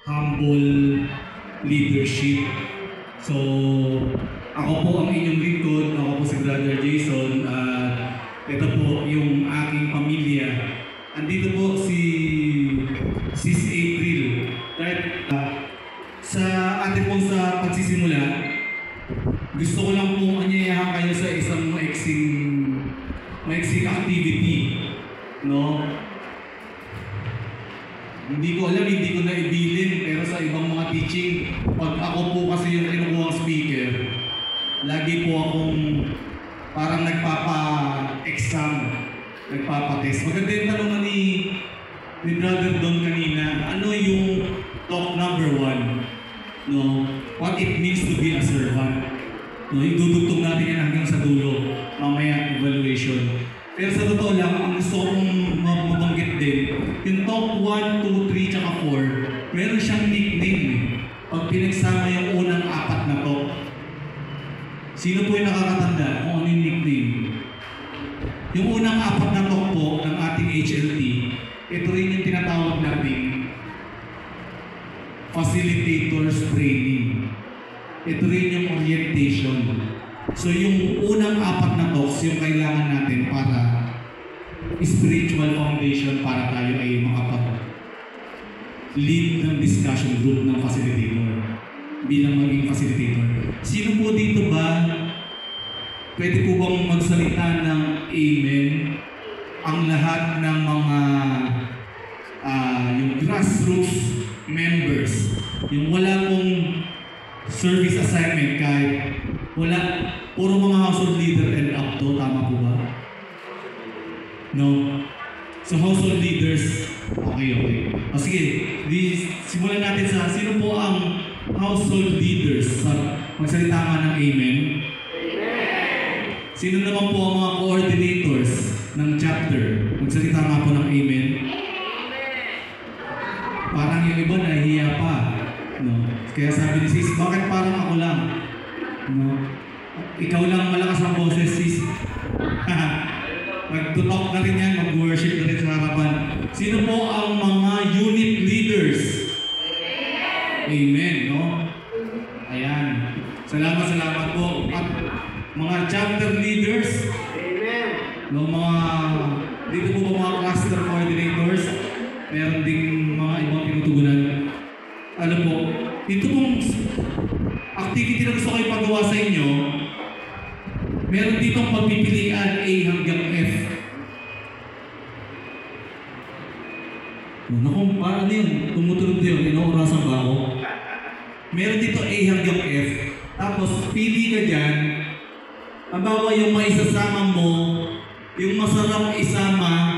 humble leadership. So, ako po ang inyong lingkod, ako po si Brother Jason, at ito po yung aking pamilya. Andito po si Sis April. Sa atin po sa pagsisimula, gusto ko lang pong anyayahan kayo sa isang maiksing activity, no? Hindi ko alam, hindi ko na ibilin, pero sa ibang mga teaching, pag ako po kasi yung kinukuhang speaker, lagi po akong parang nagpapa-exam, nagpapa-test. Maganda yung tanong na ni Brother Don kanina, ano yung talk number 1? No? What it means to be a servant. No? Idudugtong natin yan hanggang sa dulo, mamaya evaluation. Pero sa totoo lang, ang gusto kong mabanggit din, yung talk 1, 2, 3, tsaka 4, meron siyang nickname eh. Pag pinagsama yung unang 4 na talk, sino po yung nakakatanda kung ano yung nickname? Yung unang 4 na talk po ng ating HLT, ito rin yung tinatawag nating facilitators training. Ito rin yung orientation. So yung unang 4 na talks, yung kailangan natin para spiritual foundation para tayo ay makapag-lead ng discussion group ng facilitator bilang maging facilitator. Sino po dito ba pwede po bang magsalita ng amen? Ang lahat ng mga yung grassroots members, yung wala pong service assignment kahit wala, puro mga household leader and up to, tama po ba? No? So household leaders, okay. O sige, simulan natin sa sino po ang household leaders. Magsalita nga ng amen. Sino naman po ang mga coordinators ng chapter? Magsalita nga po ng amen. Parang yung iba nahihiya pa. No? Kaya sabi ni Sis, bakit parang ako lang? No? Ikaw lang malakas ang boses, Sis. Mag-talk na rin yan, mag-worship na rin sa harapan. Sino po ang mga unit leaders? Amen, no? Ayan. Salamat po. At mga chapter leaders? Amen. No, dito po ba mga cluster coordinators? Meron ding mga ibang tinutugunan. Ano po, dito pong activity na gusto ko ipagawa sa inyo, meron ditong pagpipilian A hanggang F. Naku, paano yun? Tumutunog yun, inaurasan ba ako? Meron dito A hanggang F, tapos pili ka dyan, halimbawa yung maisasama mo, yung masarap isama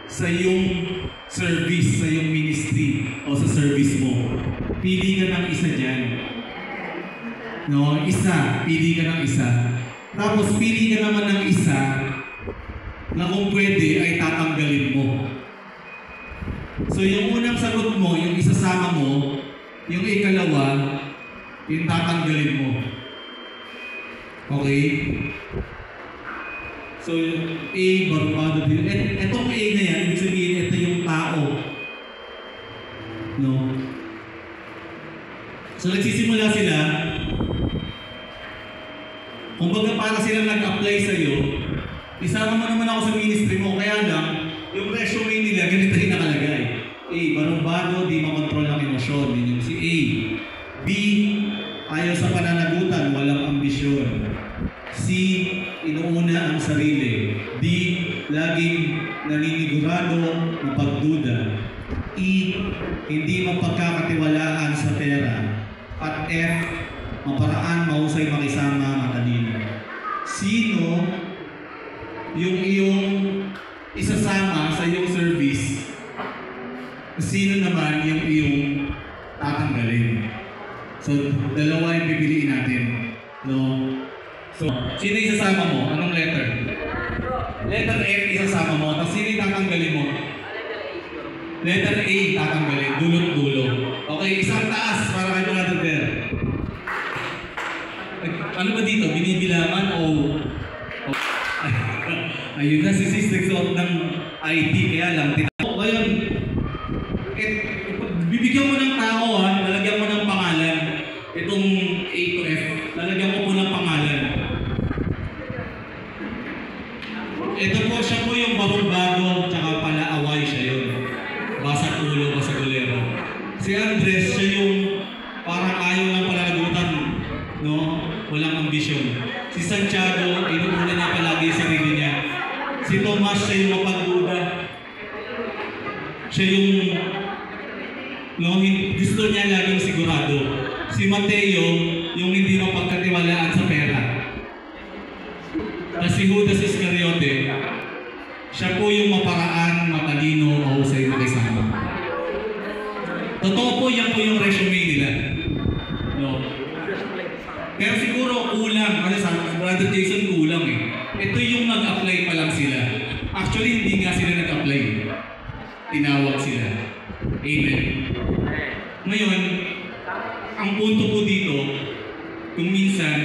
sa yung service, sa yung ministry, o sa service mo. Pili ka ng isa dyan. No, pili ka ng isa. Tapos pili ka naman ng isa na kung pwede ay tatanggalin mo. So yung unang sagot mo, yung isasama mo, yung ikalawa, yung tatanggalin mo. Okay? So A, barbado din. Etong A na yan, ibig sabihin ito yung tao. No? So nagsisimula sila, kumbaga para silang nag-apply sa'yo, isama mo naman ako sa ministry mo, kaya lang, yung resume nila, ganito rin nakalagay. A, barumbado, di makontrol ang emosyon. Yun yung si A. B, ayaw sa pananagutan, walang ambisyon. C, inuuna ang sarili. D, laging naninigurado, mapagduda. E, hindi mapagkakatiwalaan sa pera. At F, maparaan, mahusay makisama, matalino. Sino yung iyong isasama sa iyong service? Sino naman yung iyong tatanggalin? So, dalawa yung pipiliin natin. No? So, sino isasama mo? Anong letter? Letter F isasama mo. Tapos sino yung tatanggalin mo? Letter A tatanggalin. Dulot-dulo. Okay, isang taas para kay mga Brother. Ano ba dito? Binibilangan o ayun na, si Sis nagsuot ng ID, kaya lang. Ngayon, Bibigyan mo ng tao lalagyan mo ng pangalan. Itong A to F, lalagyan ko po ng pangalan. Ito po, siya po yung barumbado, tsaka palaaway siya yun. Basag ulo, basag ulero. Si Andres, siya yung parang ayaw ng palagutan, no? Walang ambisyon. Si Santiago, inuuna niya palagi sa sarili niya. Si Tomas, siya yung mapagduda. Siya yung gusto niya laging sigurado. Si Mateo, yung hindi mapagkatiwalaan sa pera. At si Judas Iscariote, siya po yung maparaan, matalino, mahusay na kasama. Totoo po, yan po yung resume nila. No? Pero siguro kulang, kasi sa Brother Jason kulang eh. Ito yung nag-apply pa lang sila. Actually, hindi nga sila nag-apply. Tinawag sila. Amen. Ngayon, ang punto po dito, kung minsan,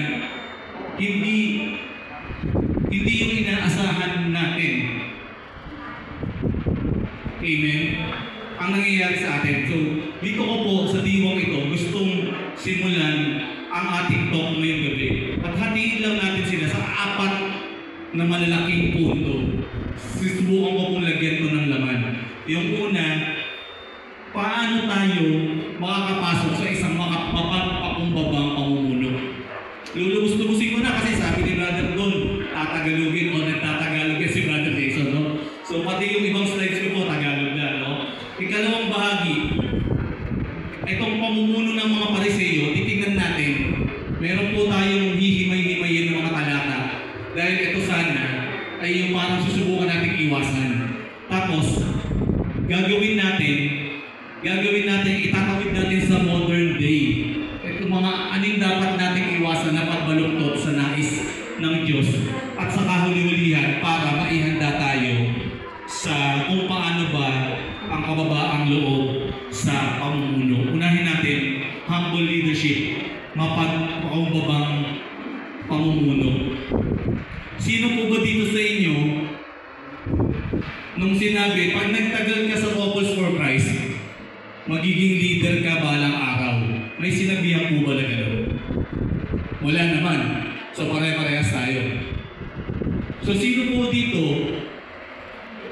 hindi yung inaasahan natin. Amen? Ang nangyayari sa atin. So, dito ko po sa diwang ito, gustong simulan ang ating talk ngayong gabi. At hatiin lang natin sila sa 4 na malalaking punto. Susubukan ko pong lagyan ko ng laman. Yung una, paano tayo makakapasok sa isang mapagpakumbabang pamumuno? Lulubos-lubusin ko na kasi sabi ni Brother Don, tatagalogin o nagtatagalogin si Brother Jason, no? So pati yung ibang slides ko po, Tagalog na, no? Ikalawang bahagi, itong pamumuno ng mga Pariseo, titingnan natin, meron po tayong hihimay-himayin ng mga talata. Dahil ito sana ay yung parang susubukan natin iwasan. Tapos, gagawin natin, itatawid natin sa modern day. Ito mga aning dapat nating iwasan na pagbaluktot sa nais ng Diyos at sa kahuli-hulihan para maihanda tayo sa kung paano ba ang kababaang loob sa pamumuno. Unahin natin, humble leadership, mapagpakumbabang pamumuno. Sino po ba dito sa inyo nung sinabi, pag nagtagal ka sa Couples for Christ, magiging leader ka balang araw? May sinabihan po ba na gano'n? Wala naman. So pare-parehas tayo. So sino po dito,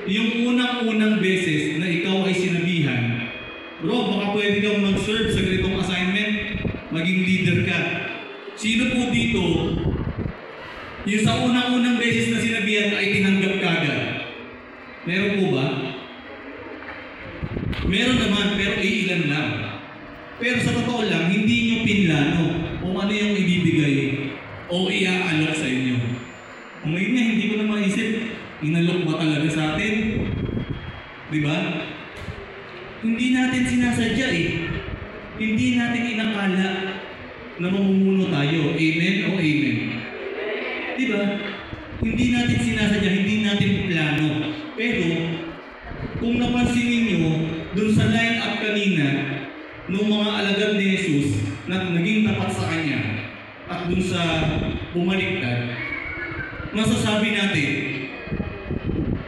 yung unang-unang beses na ikaw ay sinabihan, bro, baka pwede kang mag-serve sa ganitong assignment, maging leader ka. Sino po dito, yung sa unang-unang beses na sinabihan ay tinanggap ka agad? Meron po ba? Meron naman, pero iilan lang. Pero sa totoo lang, hindi nyo pinlano kung ano yung ibibigay o iaalok sa inyo. Ngayon nga, hindi ko na maisip, inalok ba talaga sa atin? Diba? Hindi natin sinasadya eh. Hindi natin inakala na mamumuno tayo. Amen o amen? Diba? Hindi natin sinasadya, hindi natin plano. Pero, kung napansin ninyo, dun sa line-up kanina, nung mga alagad ni Jesus na naging tapat sa Kanya, at dun sa bumaliktad, masasabi natin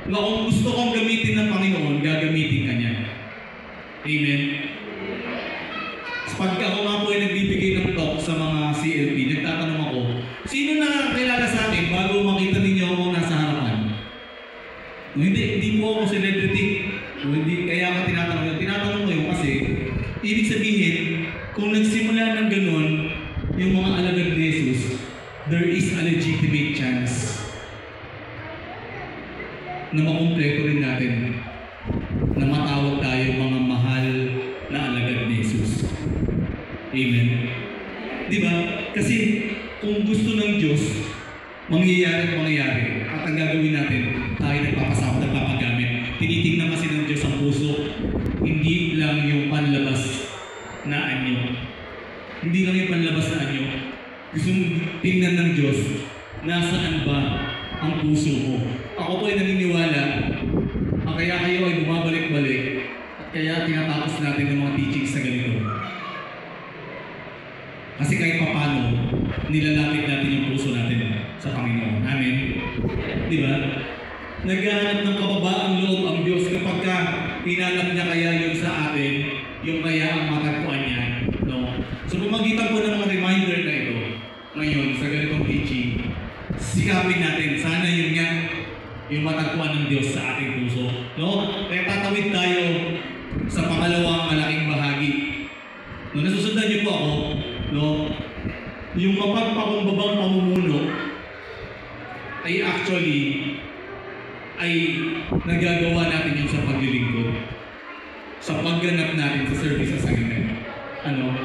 na kung gusto kong gamitin ng Panginoon, gagamitin ka niya. Amen? Pagka ako nga po ay nagbibigay ng talk sa mga CLP, nagtatanong ako, sino na kilala sa akin bago makita ninyo ako nasa harapan? Hindi po ako celebrity. Kaya ako tinatanong ko yun kasi ibig sabihin, kung nagsimula ng ganun, yung mga alagad ni Jesus, there is a legitimate chance na makumpleto rin natin na matawag tayo mga mahal na alagad ni Jesus. Amen? Diba? Kasi kung gusto ng Diyos, mangyayari. At ang gagawin natin, tayo nagpapasama, nagpapagamit. Tinitingnan kasi ng Diyos ang puso, hindi lang yung panlabas na anyo. Hindi lang yung panlabas na anyo. Gusto tingnan ng Diyos, nasaan ba ang puso mo? Ako po ay naniniwala, kaya kayo ay bumabalik-balik, at kaya tinatapos natin ng mga teachings sa ganito. Kasi kahit papano, nilalapit natin yung puso natin sa Panginoon. Amen? Di ba? Naghahanap ng kababaang loob ang Diyos kapag hinanap niya kaya yun sa atin, yung kaya ang matagpuan niya. No? So pumagitan po ng mga reminder na ito ngayon sa ganitong teaching, sikapin natin, sana yun nga yung matagpuan ng Diyos sa ating puso. No? Kaya tatawid tayo sa pangalawang malaking bahagi. No, nasusundan niyo po ako, no? Yung mapagpakumbabang pamumuno ay actually nagagawa natin yun sa paglilingkod. Sa pagganap natin sa service assignment. Ano?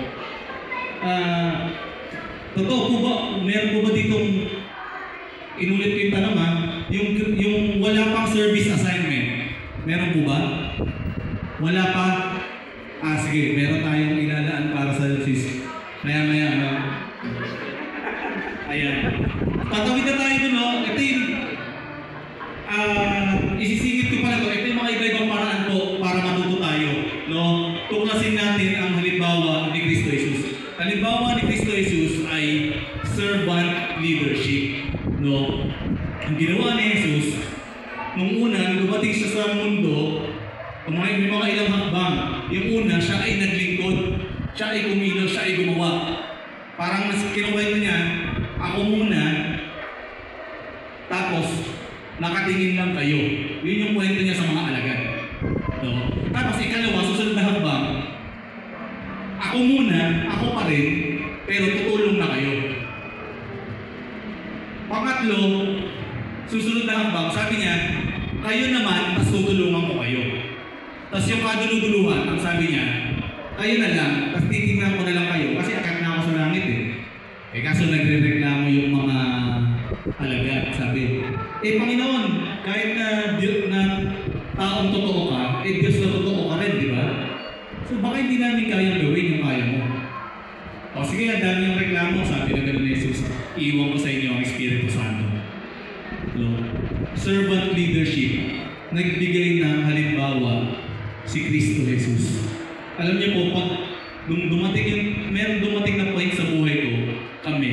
Totoo po ba, meron po ba ditong inulit ko yung tanong ha? Yung wala pang service assignment, meron po ba? Wala pa? Sige, meron tayong ilalaan para sa sis. Maya-maya, ano? Ayan. Tatawid na tayo dun, no? Ito yung isisingit ko pala to. Ito yung mga iba-ibang paraan po para matuto tayo, no? Tuklasin natin ang halimbawa ni Kristo Jesus. Halimbawa ni Kristo Jesus ay servant leadership, no? Ang ginawa ni Jesus, nung una, dumating siya sa mundo, may mga ilang hakbang. Yung una, siya ay naglingkod. Siya ay kumilos, siya ay gumawa. Parang mas kinuwento niya, ako muna, tapos nakatingin lang kayo. Yun yung kwento niya sa mga alagad. No? Tapos ikalawa, susunod na hakbang, ako muna, ako pa rin, pero tutulong na kayo. Pangatlo, susunod na hakbang, sabi niya, kayo naman, mas tutulungan ko kayo. Tapos yung kaduluduluhan, ang sabi niya, kayo na lang, tapos titignan ko na lang kayo, kasi akat na ako sa langit eh. Kaso nagre-reklamo yung mga alagad, sabi, Panginoon, kahit na taong totoo ka, Diyos na totoo ka rin, di ba? So baka hindi namin kayang gawin yung kaya mo. O sige, ang dami yung reklamo, sabi na gano'n ni Jesus, iiwan ko sa inyo ang Espiritu Santo. No? Servant leadership, nagbigay ng halimbawa si Kristo Jesus. Alam niyo po, pag meron dumating na point sa buhay ko, kami,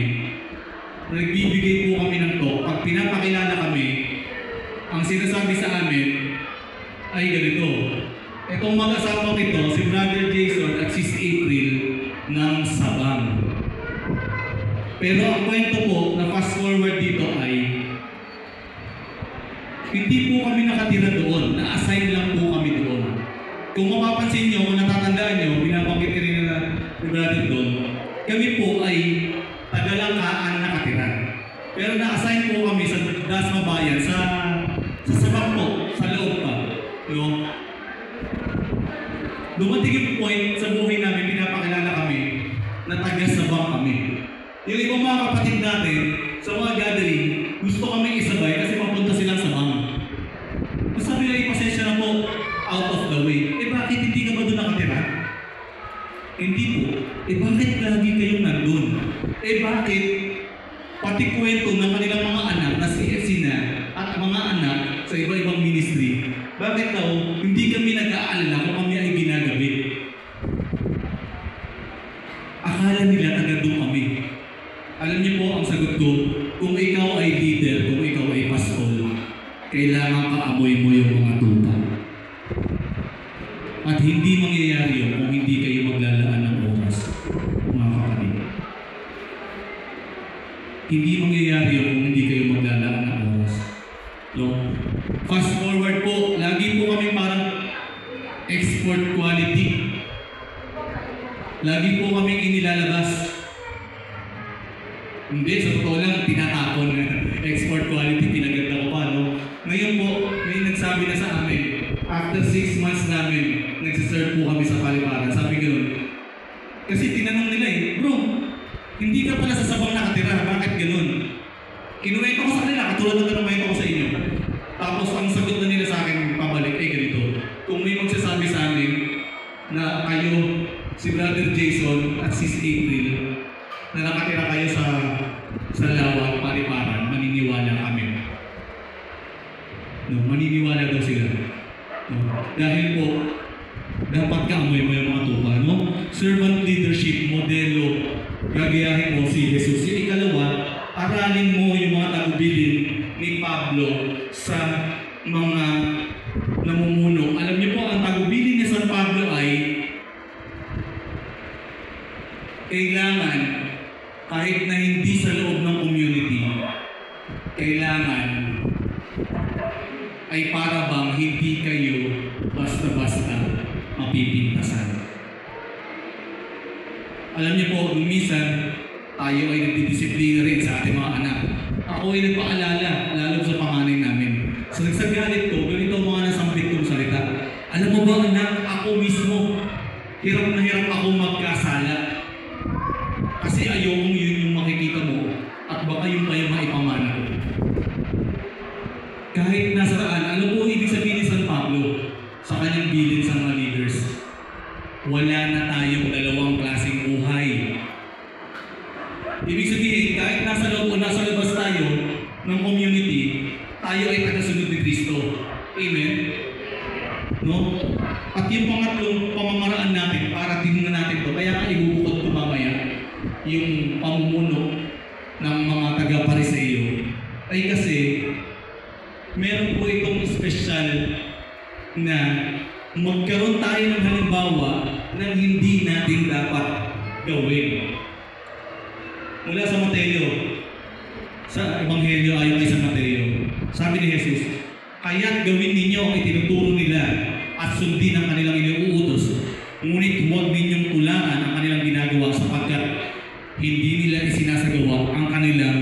nagbibigay po kami ng talk. Pag pinapakilala kami, ang sinasabi sa amin ay ganito. Itong mag-asawang ito, si Brother Jason at Sis April ng Sabang. Pero ang kwento po na fast forward dito ay hindi po kami nakatira doon, na-assign lang po kami doon. Kung mapapansin nyo, kung natatandaan nyo, binabanggit rin na ni Brother Don, kami po ay Tagalangkaan nakatira. Pero na-assign po kami sa Dasma Bayan, sa Sabang po, sa loob pa. No? Dumating yung point sa buhay namin, pinapakilala kami na taga-Sabang kami. Yung ibang mga kapatid natin, sa mga gathering, gusto kami isabay kasi mapunta silang Sabang. Sabi nila, pasensya na po, out of the way. Bakit hindi ka ba doon nakatira? Hindi po. Bakit lagi kayong nandun? Bakit pati kwento ng kanilang mga anak na CFC na at mga anak sa iba-ibang ministry, bakit daw hindi kami nag-aalala kung kami ay ginagabi? Akala nila taga doon kami. Alam niyo po ang sagot ko, kung ikaw ay leader, kung ikaw ay pastor, kailangan kaamoy mo yung mga tupa. At hindi mangyayari yun kung hindi kayo maglalaan ng oras, mga kapatid. Hindi mangyayari yun kung hindi kayo maglalaan ng oras. So, fast forward po, lagi po kami parang export quality. Lagi po kami inilalabas. Hindi, sa totoo lang, tinatapon na export quality, pinaganda ko pa, no? Ngayon po, may nagsabi na sa amin, after 6 months namin, nagsiserve po kami sa Paliparan. Sabi gano'n. Kasi tinanong nila bro, hindi ka pala sa Sabang nakatira, bakit gano'n? Kinuwento ko sa kanila, katulad na kinuwento ko sa inyo. Tapos ang sagot na nila sa akin, pabalik, ganito. Kung may magsasabi sa amin na kayo, si Brother Jason at Sis April, na nakatira kayo sa Lawag, Paliparan, maniniwala kami. No, maniniwala daw sila. Dahil po, dapat kaamoy mo yung mga tupa, no? Servant leadership, modelo, gagayahin mo si Jesus. Yung ikalawa, aralin mo yung mga tagubilin ni Pablo sa mga namumuno. Alam niyo po, ang tagubilin ni San Pablo ay kailangan, kahit na hindi sa loob ng community, kailangan ay para bang hindi kayo basta-basta mapipintasan. Alam niyo po, nung minsan, tayo ay nagdidisiplina rin sa ating mga anak. Ako ay nagpaalala, lalo sa panganay namin. So nagsagalit ko, ganito mga nasambit kong salita. Alam mo ba anak, ako mismo, hirap na hirap ako magkasala. Kasi ayokong yun yung makikita mo at baka yung kayo maipamana ko. Kahit nasaraan, alam po ibig sabihin ni San Pablo sa kanyang bilin sa mga leaders, wala na tayong dalawang klaseng buhay. Ibig sabihin, kahit nasa loob o nasa labas tayo ng community, tayo ay tagasunod ni Kristo. Amen? No? At yung pangatlong pamamaraan natin, para tingnan natin to, kaya nga ibubukod ko mamaya, yung pamumuno ng mga taga-Pariseo, ay kasi meron po itong espesyal na magkaroon tayo ng halimbawa ng hindi natin dapat gawin. Mula sa Mateo, sa Ebanghelyo ayon kay San Mateo, sabi ni Jesus, kaya't gawin ninyo ang itinuturo nila at sundin ang kanilang iniuutos, ngunit huwag ninyong tulangan ang kanilang ginagawa sapagkat hindi nila isinasagawa ang kanilang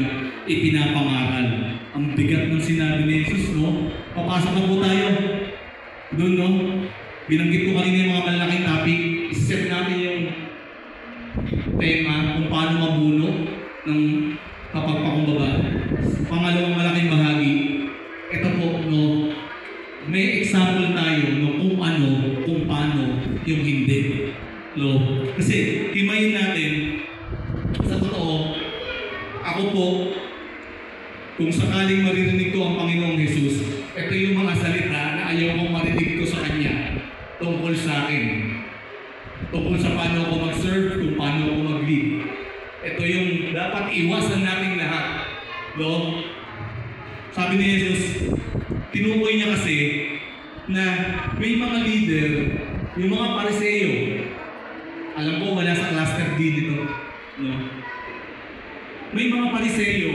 ipinapangaral. Ang bigat ng sinabi ni Jesus, no? Papasok na po tayo. Doon, no? Binanggit ko kanina yung mga malalaking topic. Isip natin yung tema kung paano mabuno ng kapagpakumbaba. Pangalawang malaking bahagi, ito po, no? May example tayo, no? Kung ano, kung paano yung hindi. No? Kasi, himayin natin, sa totoo, ako po, kung sakaling maririnig ko ang Panginoong Jesus, ito yung mga salita na ayaw kong marinig ko sa Kanya tungkol sa akin. Tungkol sa paano ako mag-serve, kung paano ako mag-lead. Ito yung dapat iwasan nating lahat. No? Sabi ni Jesus, tinukoy niya kasi na may mga leader, yung mga Pariseo, alam ko wala sa cluster D dito. No? May mga Pariseo,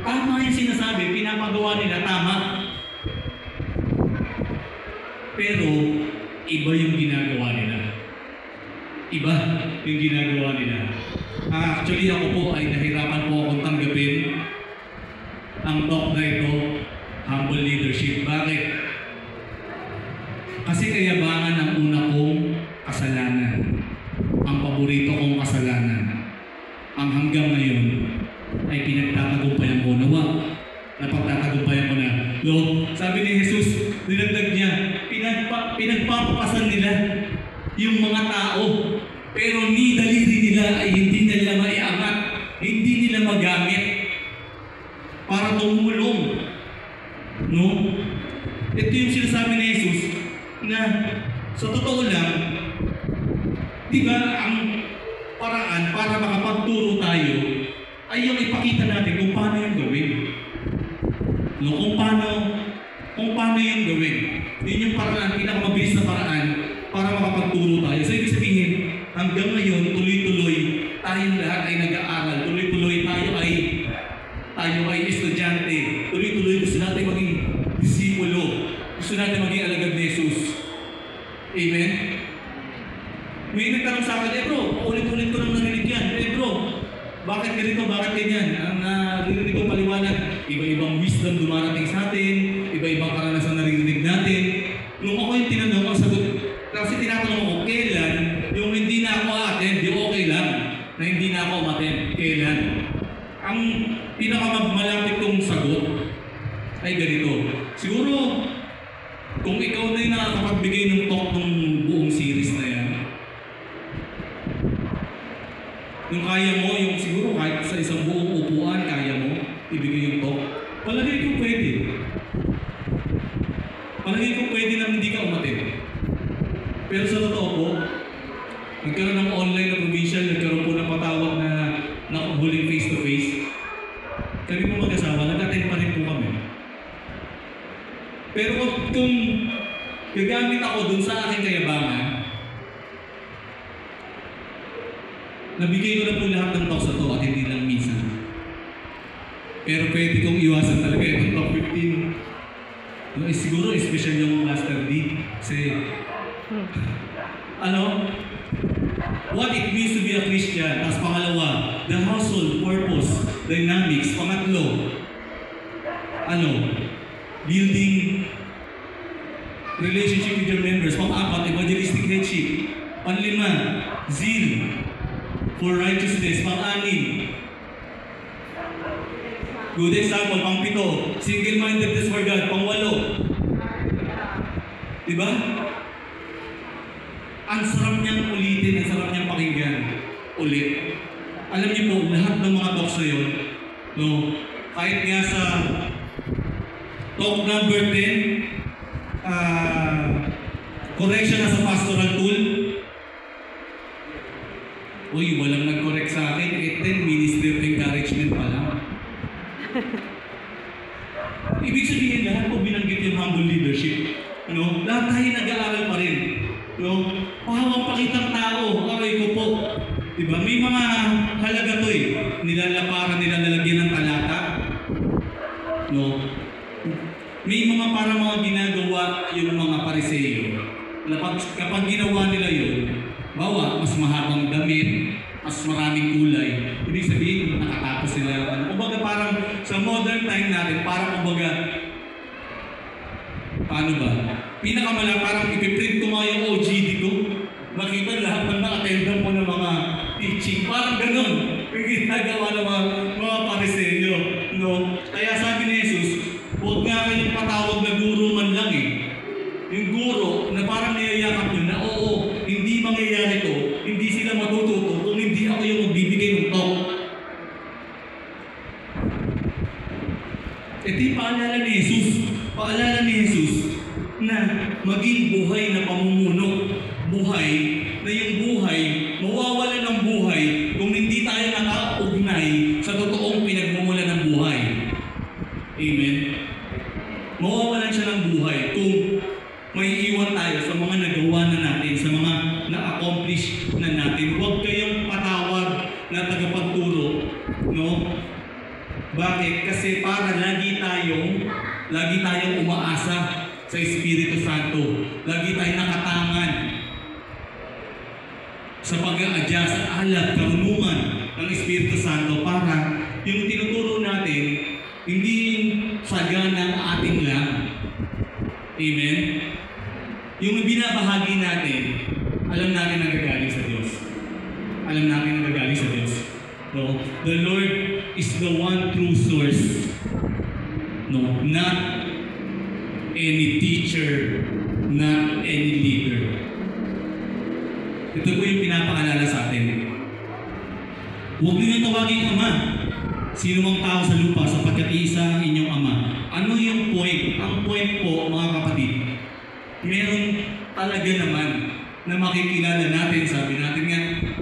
tama yung sinasabi, pinapagawa nila, tama. Pero, iba yung ginagawa nila. Iba yung ginagawa nila. Actually, ako po ay nahirapan po akong tanggapin ang talk na ito, humble leadership. Bakit? Kasi kayabangan ang una kong kasalanan. Ang paborito kong kasalanan. Ang hanggang ngayon ay pinagtatagumpayan ko. Nawa, napagtatagumpayan ko na. No? Sabi ni Jesus, dinagdag niya, pinagpapapasan nila yung mga tao. Pero ni daliri nila ay hindi nila maiangat, hindi nila magamit para tumulong. No? Ito yung sinasabi ni Jesus na sa totoo lang, di ba ang paraan para makapagturo tayo ay yung ipakita natin kung paano yung gawin. No, kung paano yung gawin. Yun yung paraan, pinakamabilis na paraan para makapagturo tayo. So, ibig sabihin, hanggang ngayon, tuloy-tuloy, tayong lahat ay nag-aaral. Tuloy-tuloy tayo ay estudyante. Tuloy-tuloy gusto natin maging disipulo. Gusto natin maging alagad ni Jesus. Amen? May nagtanong sa akin, bro, ulit-ulit ko nang narinig yan. Bro, bakit ganito, bakit ganyan? Ang narinig ko paliwanag, iba-ibang wisdom dumarating sa atin, iba-ibang karanasan naririnig natin. Nung ako yung tinanong, ang sagot, kasi tinatanong ko, kailan, yung hindi na ako attend, di okay lang, na hindi na ako attend, kailan? Ang pinakamalapit kong sagot ay ganito. Siguro, kung ikaw na yung nakakapagbigay ng talk ng buong series na yan, yung kaya mo, yung siguro kahit sa isang buong upuan, kaya mo ibigay yung talk, palagay ko pwede. Palagay ko pwede na hindi ka umatid. Pero sa totoo po, nagkaroon ng online na provincial, nagkaroon po ng patawag na huling face-to-face. Kami po mag-asawa, nag-attend pa rin po kami. Pero kung gagamit ako dun sa aking kayabangan, Nabigay ko na po lahat ng talks na to at hindi lang minsan. Pero pwede kong iwasan talaga yung top 15. Siguro, special yung Master D. Kasi, what it means to be a Christian. Tapos pangalawa, the household, purpose, dynamics. Pangatlo, building relationship with your members. Pang-apat, evangelistic headship. Panlima, zeal for righteousness. Pang-anim, good example. Pang-pito, single-mindedness for God. Pang-walo, diba? Ang sarap niyang ulitin, ang sarap niyang pakinggan ulit. Alam niyo po, lahat ng mga talks na yun, kahit nga sa talk number 10, correction as a pastoral tool. Uy, walang nag-correct sa akin. 10 ministry of encouragement pa lang. Ibig sabihin, lahat po binanggit yung humble leadership. Lahat tayo nag-aaral pa rin. Pahawang pakitang tao, aray ko po. Diba? May mga halaga to Nilalaparan nila, nalagyan ng talata. May mga mga ginagawa yung mga Pariseo. Kapag ginawa nila yun, mas mahabang damit, mas maraming kulay. Ibig sabihin, nakatapos sila. Kumbaga parang sa modern time natin, parang paano ba? Pinakamalaki, parang ipiprint ko nga yung OGD ko. Makita lahat ng na-attendan mo ng mga teaching. Parang ganun. Yung ginagawa ng mga Pariseo. Kaya sabi ni Jesus, huwag nga kayong patawag na guro man lang Yung guro na parang niyayakap nyo na hindi mangyayari to, hindi sila matututo kung hindi ako yung magbibigay ng talk. Ito yung paalala ni Jesus. Paalala ni Jesus na maging buhay na pamumuno. Buhay na yung buhay, mawawala ng buhay kung hindi tayo nakaugnay sa totoong pinagmumula ng buhay. Amen? Mawawalan siya ng buhay kung may iwan tayo sa mga nagawa na natin, sa mga na-accomplish na natin. Huwag kayong patawag na tagapagturo. Bakit? Kasi para lagi tayong umaasa sa Espiritu Santo. Lagi tayong nakatangan sa pag-aadya, sa alat, karunungan ng Espiritu Santo para yung tinuturo natin, hindi sagana ang ating lang. Amen? Yung binabahagi natin, alam natin nagagaling sa Diyos. Alam natin nagagaling sa Diyos. The Lord is the one true source. Not any teacher, not any leader. Ito po yung pinapaalala sa atin. Huwag niyo tawagin Ama. Sino mang tao sa lupa sapagkat isa ang inyong Ama. Ano yung point? Ang point po, mga kapatid, meron talaga naman na makikilala natin. Sabi natin nga,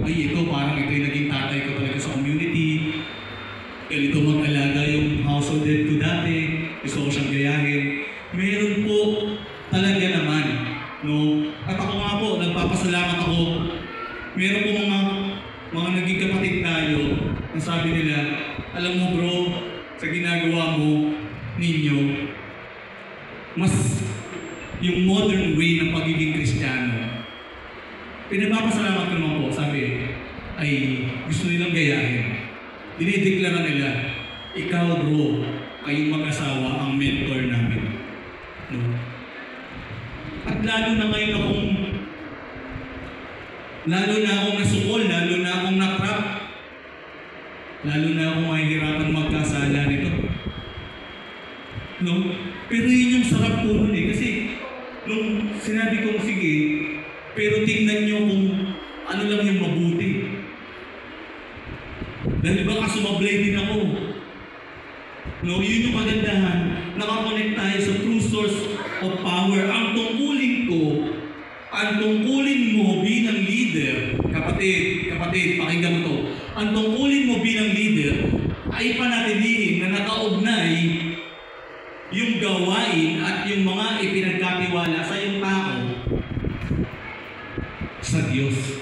ito parang ito yung naging tatay ko talaga sa community. Ganito mag-alaga yung household head ko dati. Gusto ko siyang gayahin. Meron po talaga naman. At ako nga po, nagpapasalamat ako. Meron po mga naging kapatid tayo na sabi nila, alam mo bro, sa ginagawa mo ninyo, mas yung modern way ng pagiging Kristiyano. Pinagpapasalamat ko naman po, sabi, ay gusto nilang gayahin. Dinideklara nila, ikaw bro, kayong mag-asawa ang mentor namin. At lalo na akong nasukol, lalo na akong nakrap, lalo na akong mahihirapan magkasala nito. Pero yun yung sarap po nun kasi nung sinabi kong sige, pero tingnan nyo kung ano lang yung mabuti. Dahil baka sumablay din ako. Yun yung kagandahan. Nakakonect tayo sa true source of power. Ang tungkulin mo bilang leader, kapatid, pakinggan mo to. Ang tungkulin mo bilang leader ay panatilihin na nakaugnay yung gawain at yung mga ipinagkatiwala sa iyong tao sa Diyos.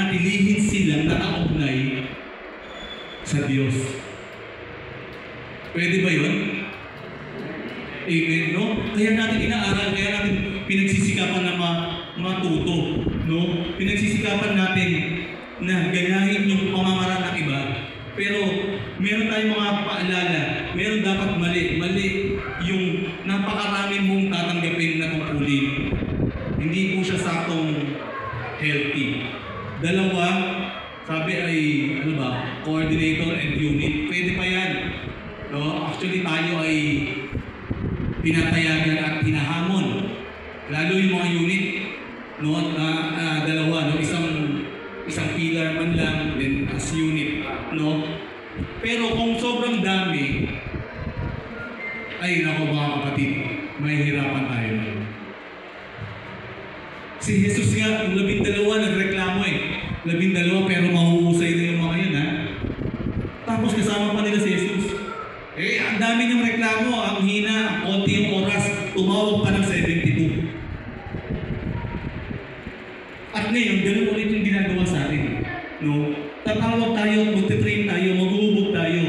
panatilihin silang nakaugnay sa Diyos. Pwede ba yun? Amen, no? Kaya natin inaaral, kaya natin pinagsisikapan na matuto, no? Pinagsisikapan natin na gayahin yung pamamaraan ng iba. Pero meron tayong mga paalala, meron dapat mali. Mali yung napakarami mong tatanggapin na tungkulin. Hindi po siya saktong healthy. Dalawa, sabi ay, coordinator and unit. Pwede pa yan. No? Actually, tayo ay pinatayagan at hinahamon. Lalo yung mga unit, no? Dalawa, no? Isang pillar man lang, then as unit, no? Pero kung sobrang dami, ay nako mga kapatid, mahihirapan tayo. Si Jesus nga, yung 12 nagreklamo 12 pero mahuhusay na yung mga yun, ha? Tapos kasama pa nila si Jesus. Ang dami niyong reklamo, ang hina, ang konti yung oras, tumawag pa ng 72. At ngayon, ganun ulit yung ginagawa sa atin. No? Tatawag tayo, magtitrain tayo, maghubog tayo.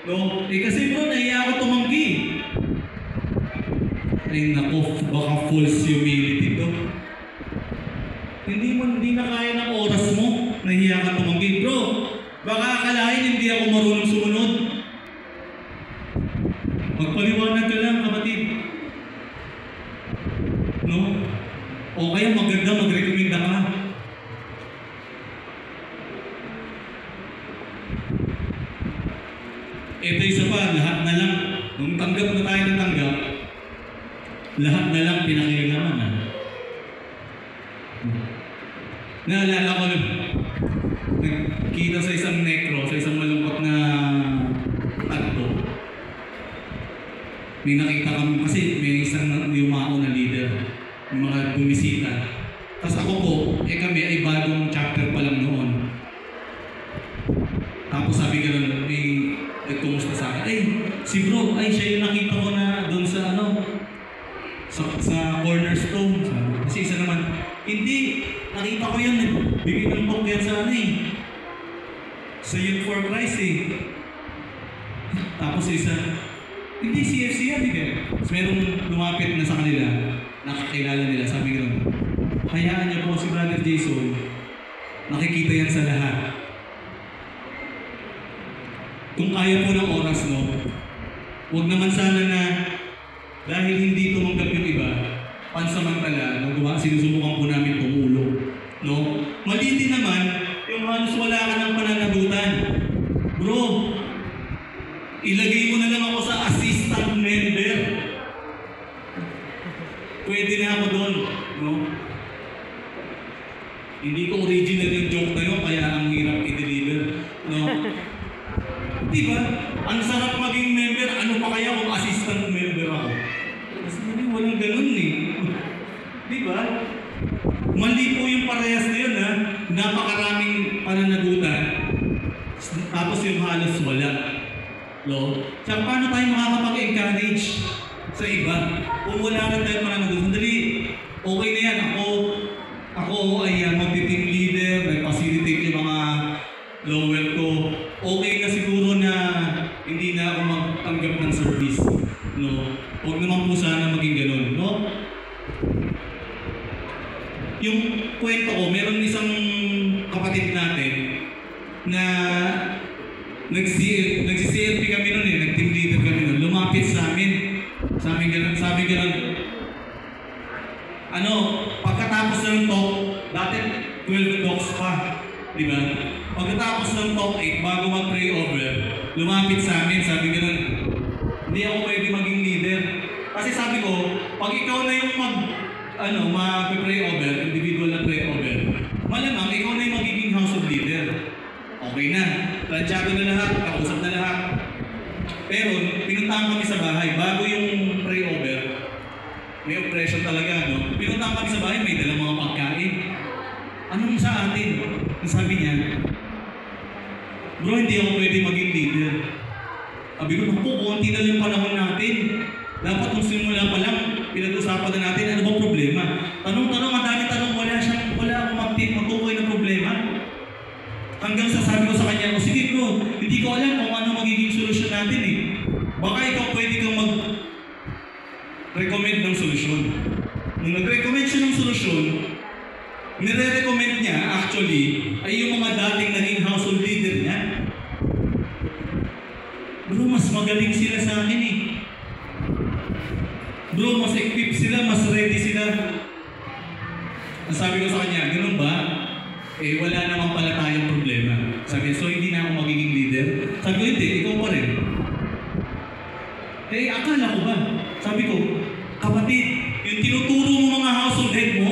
No? Kasi bro, nahiya ako tumanggi. Ay nako, baka false humility to. Hindi na kaya ng oras mo, nahiya ka tumanggi. Bro, baka akalain hindi ako marunong sumunod. Magpaliwanag ka lang, kapatid. No? O kaya maganda, magrekomenda ka. Ito isa pa, lahat na lang. Nung tanggap na tayo ng tanggap, lahat na lang pinakialaman. Naalala ko, nagkita sa isang necro, sa isang malungkot na tagpo. May nakita kami kasi may isang yumao na leader, yung mga bumisita. Tapos ako po, kami ay bagong chapter pa lang noon. Tapos sabi gano'n, may nagkumusta sa akin, ay, si bro, ay siya yung nakita ko na doon sa sa cornerstone. Kasi isa naman, hindi, nakita ko yan, bigay ng talk yan sa sa Youth for Christ Tapos isa, hindi, CFC yan, So merong lumapit na sa kanila, nakakilala nila, sabi gano'n, hayaan niyo po si Brother Jason, nakikita yan sa lahat. Kung kaya po ng oras, no, huwag naman sana na dahil hindi tumanggap yung iba, pansamantala, no, sinusubukan po namin tumulong. No? Mali din naman, yung halos wala ka ng pananagutan. Bro, ilagay mo na lang ako sa assistant member. Pwede na ako doon. No? Hindi ko original yung joke na yun, kaya ang hirap i-deliver. No? Diba? Ang sarap maging member, ano pa kaya kung assistant member ako? Kasi walang ganun Diba? Mali po yung parehas na yun, ha? Napakaraming pananagutan. Tapos yung halos wala. No? Tsaka paano tayo makakapag-encourage sa iba? Kung wala na tayo pananagutan, dali, okay na yan. Ako ay mag-team leader, nag-facilitate yung mga lower ko. Okay na siguro na hindi na ako magtanggap ng service. No? Huwag naman po sana maging ganun. No? Yung kwento ko, meron isang kapatid natin na nagsi-CLP kami nun nag-team leader kami nun. Lumapit sa amin. Sabi ganun, pagkatapos ng talk, dati 12 talks pa. Diba? Pagkatapos ng talk 8, bago mag-pray over, lumapit sa amin, sabi ganun, hindi ako pwede maging leader. Kasi sabi ko, pag ikaw na yung mag-pray over, individual na pray over, malamang ikaw na yung magiging house of leader. Okay na, planchado na lahat, kausap na lahat. Pero, pinuntahan kami sa bahay, bago yung pray over, may oppression talaga, no? Pinuntahan kami sa bahay, may dalang mga pagkain. Anong sa atin? Ang sabi niya, bro, hindi ako pwede maging leader. Sabi ko, konti na lang panahon natin. Dapat nung simula pa lang, pinag-usapan na natin, ano bang problema? Tanong, ang dami tanong, wala akong magtukoy na problema. Hanggang sa sabi ko sa kanya, sige bro, hindi ko alam kung ano magiging solusyon natin eh. Baka ikaw pwede kang mag-recommend ng solusyon. Nung nag-recommend siya ng solusyon, nire-recommend niya actually ay yung mga dating naging household leader niya. Bro, mas magaling sila sa akin eh. Bro, mas equipped sila, mas ready sila. Ang sabi ko sa kanya, ganun ba? Eh, wala naman pala tayong problema. Sabi niya, so hindi na ako magiging leader? Sabi ko, hindi, ikaw pa rin. Eh, akala ko ba? Sabi ko, kapatid, yung tinuturo mo mga household head mo,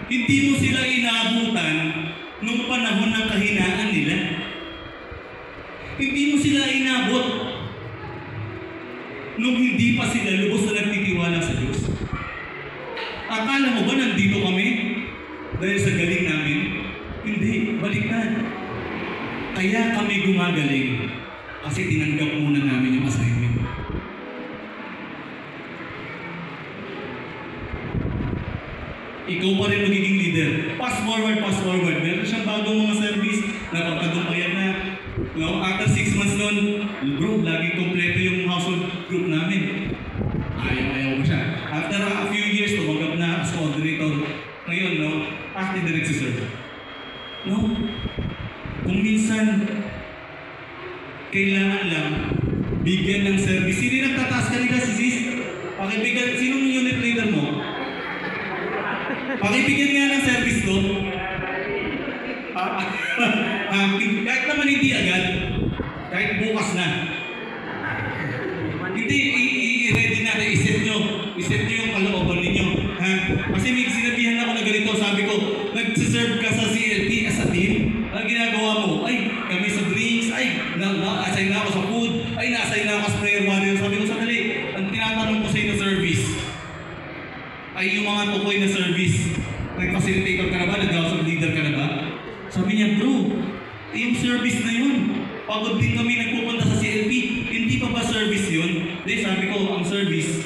hindi mo sila inaabutan nung panahon ng kahinaan nila. Hindi mo sila inabot nung hindi pa sila lubos na nagtitiwala sa Diyos. Akala mo ba nandito kami dahil sa galing namin? Hindi, baliktad. Kaya kami gumagaling kasi tinanggap muna namin yung assignment. Ikaw pa rin magiging leader. Pass forward, pass forward. Meron siyang bagong mga service na pagkatumpayan na. No? After 6 months nun, bro, laging kompleto yung household group namin. Ayaw ko siya. After a few years, tumanggap na as coordinator. Ngayon, no, active direct si sir. No? Kung minsan, kailangan lang bigyan ng service. Sino yung nagtataas kanila, si sis? Pakibigyan, sinong unit leader mo? Pakibigyan nga ng service to. Kahit naman hindi agad, kahit bukas na. Hindi, i-ready natin, iset nyo yung kalooban ninyo. Ha? Kasi may sinabihan ako na ganito, sabi ko, nag-serve ka sa CLT as a team, ang ginagawa mo, ay, kami sa drinks, ay, na-assign na ako sa food, ay, na-assign na ako sa prayer warrior. Sabi ko, sandali, ang tinatanong ko sa inyo service, ay yung mga tukoy na service, nag-facilitator ka na ba, nag-house leader ka na ba? Sabi niya, bro, yung service na yun. Pagod din kami nagpupunta sa CLP. Hindi pa ba service yun? Hindi, sabi ko, ang service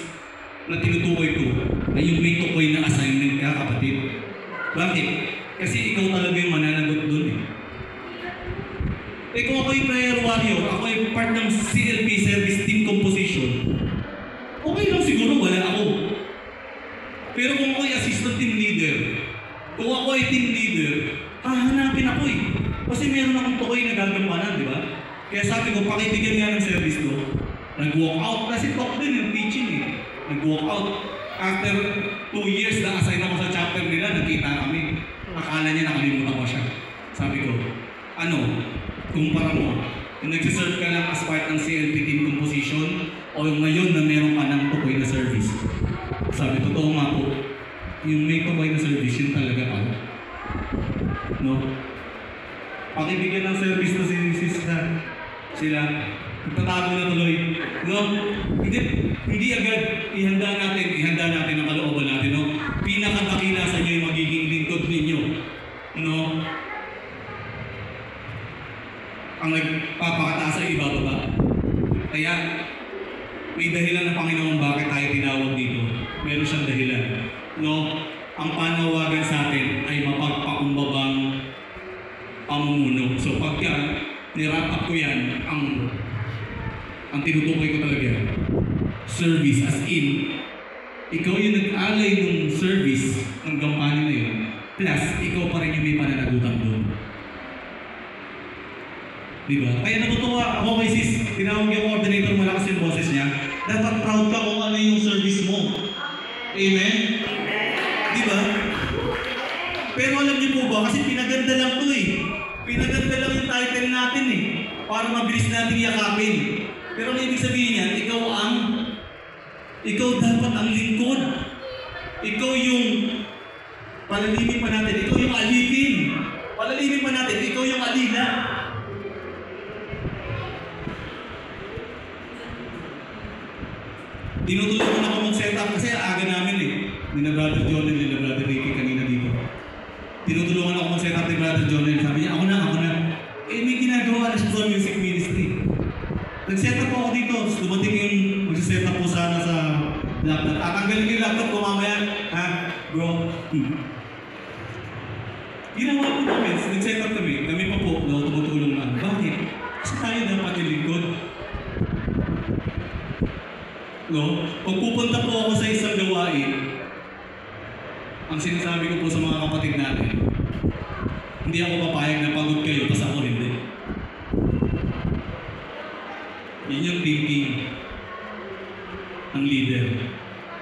na tinutukoy ko ay yung may tukoy na assignment ka, kapatid. Bakit? Kasi ikaw talaga yung mananagot dun eh. Eh kung ako'y prayer warrior, ako'y part ng CLP service team composition, okay lang siguro, wala ako. Pero kung ako'y assistant team leader, kung ako'y team leader, hahanapin ako eh. Kasi meron akong tukoy na gagampanan, di ba? Kaya sabi ko, pakibigyan nga ng service ko. Nag-walk out, kasi talk din yung teaching eh. Nag-walk out. After 2 years na assign ako sa chapter nila, nagkita kami. Akala niya nakalimutan ko siya. Sabi ko, ano, kumpara mo, yung nag-serve ka lang as part ng CLP team composition, o yung ngayon na meron ka ng tukoy na service. Sabi, totoo nga po, yung may tukoy na service, yun talaga pa. No? Pakibigyan ng service na sila, nagtatago na tuloy. No? Hindi agad ihanda natin ang kalooban natin. No? Pinakadakila sa inyo yung magiging lingkod ninyo. No? Ang nagpapakataas ay ibababa. Kaya, may dahilan ng Panginoon bakit tayo tinawag dito. Meron siyang dahilan. No? Ang panawagan sa atin ay mapagpakumbabang pamumuno. So pagka nirap up ko yan, ang tinutukoy ko talaga, service as in, ikaw yung nag-alay ng service ng gampanin na yun, plus ikaw pa rin yung may pananagutan doon. Diba? Kaya natutuwa ako kay sis, tinawag yung coordinator, malakas yung boses niya, dapat proud ka kung ano yung service mo. Amen? Diba? Pero alam niyo po ba, kasi pinaganda lang to eh. Pinaganda lang yung title natin eh. Para mabilis natin yakapin. Pero ang ibig sabihin niyan, ikaw dapat ang lingkod. Ikaw yung palalimin pa natin. Ikaw yung alipin. Palalimin pa natin. Ikaw yung alila. Tinutulungan ako mag-set up kasi aga namin eh. Nina Brother Jonel, nila Brother Ricky kanina dito. Tinutulungan ako mag-set up ni Brother Jonel. Sabi niya, ako na. Eh may ginagawa na siya sa music ministry. Nag-set up ako dito. Dumating yung mag-set up po sana sa laptop. Tatanggalin ko yung laptop ko mamaya. Ha? Bro? Ginawa po namin, nag-set up kami pa po na tumutulong na. Bakit? Kasi tayo dapat yung lingkod. No? Kung pupunta po ako sa isang gawain, ang sinasabi ko po sa mga kapatid natin, hindi ako papayag na pagod kayo, basta ako hindi. Yun yung thinking ng leader.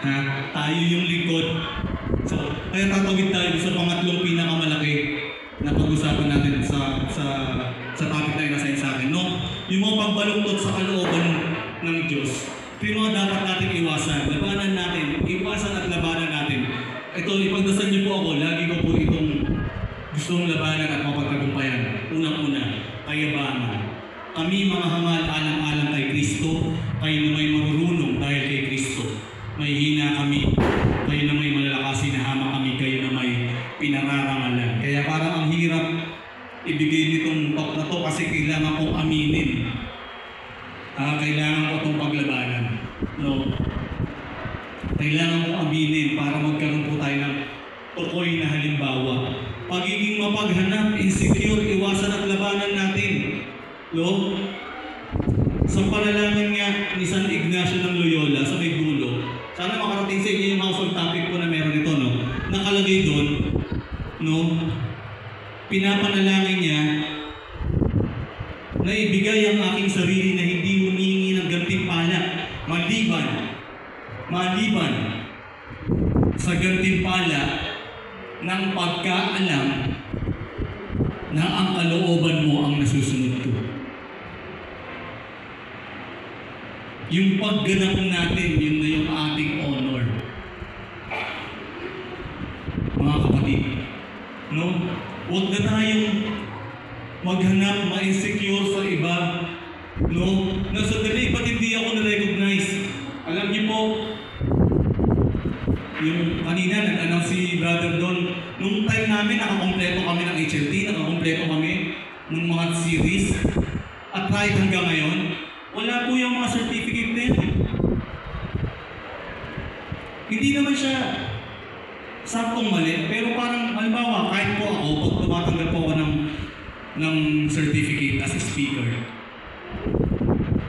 Ha? Tayo yung lingkod. So, kaya tatawid tayo sa pangatlong pinakamalaki na pag-usapan natin sa topic na inasign sa akin. No? Yung mga pagbaluktot sa kalooban ng Diyos, ito yung mga dapat natin iwasan. Labanan natin. Iwasan at labanan natin. Ito, ipagdasal niyo po ako. Lagi ko po itong gustong labanan at mapagtagumpayan. Unang-una, kayabangan. Kami mga hangal alang-alang kay Kristo, kayo na may marurunong dahil kay Kristo. May hina kami, kayo na may malalakas, sinahama kami, kayo na may pinararangalan. Kaya parang ang hirap ibigay nitong talk na to kasi kailangan kong aminin. Kailangan ko itong paglabanan. No? Kailangan kong aminin para magkaroon po tayo ng tukoy na halimbawa. Pagiging mapaghanap, insecure, iwasan at labanan natin. No? Sa panalangin nga ni San Ignacio ng Loyola sa may dulo, sana makarating sa inyo yung household topic po na meron ito, no? Nakalagay doon, no? Pinapanalangin niya na ibigay ang aking sarili na hindi humihingi ng gantimpala maliban sa gantimpala ng pagkaalam na ang kalooban mo ang nasusunod ko. Yung pagganap natin, yun na yung ating honor. Mga kapatid, no? Huwag na tayong maghanap, ma-insecure sa iba, no? Nasa dali, ba't hindi ako na-recognize? Alam niyo po, yung kanina nag-announce si Brother Don, nung time namin, nakakompleto kami ng HLT, nakakompleto kami ng mga series, at kahit hanggang ngayon, wala po yung mga certificate na yun. Hindi naman siya saktong mali, pero parang, halimbawa, kahit po ako, pag tumatanggap po ako ng certificate as a speaker,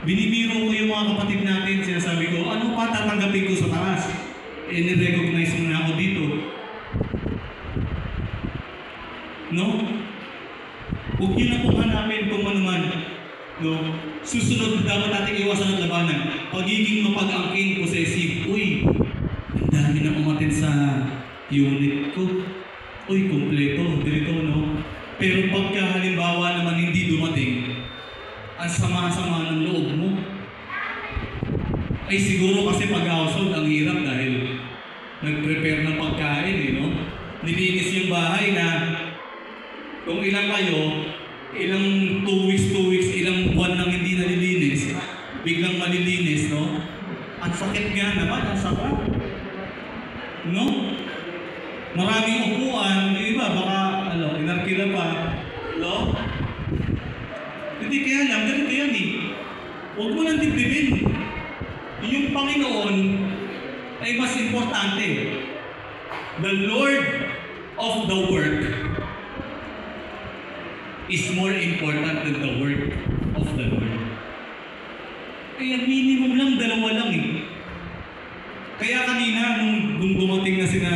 binibiro ko yung mga kapatid natin, sinasabi ko, ano pa tatanggapin ko sa taas? Ni-recognize mo na ako dito. No? Huwag yun na kung hanapin kung ano man. No? Susunod, dapat natin iwasan ang labanan. Pagiging mapag-angkin, possessive. Uy, ang dami na umatin sa unit ko. Uy, kompleto. Dito, no? Pero pagka halimbawa naman hindi dumating, ang sama-sama ng loob mo, ay siguro kasi pag-household ang hirap dahil nag-prepare ng pagkain, no? Nilinis yung bahay na kung ilang kayo, ilang 2 weeks, ilang buwan nang hindi nalilinis, biglang malilinis, no? Ang sakit nga naman, ang sakit. No? Maraming upuan, di ba? Baka, inarkila pa. No? Hindi kaya lang, ganito yan eh. Huwag mo nang dibdibin. Yung Panginoon ay mas importante. The Lord of the work is more important than the work of the Lord. Kaya minimum lang, 2 lang eh. Kaya kanina, nung dumating na sina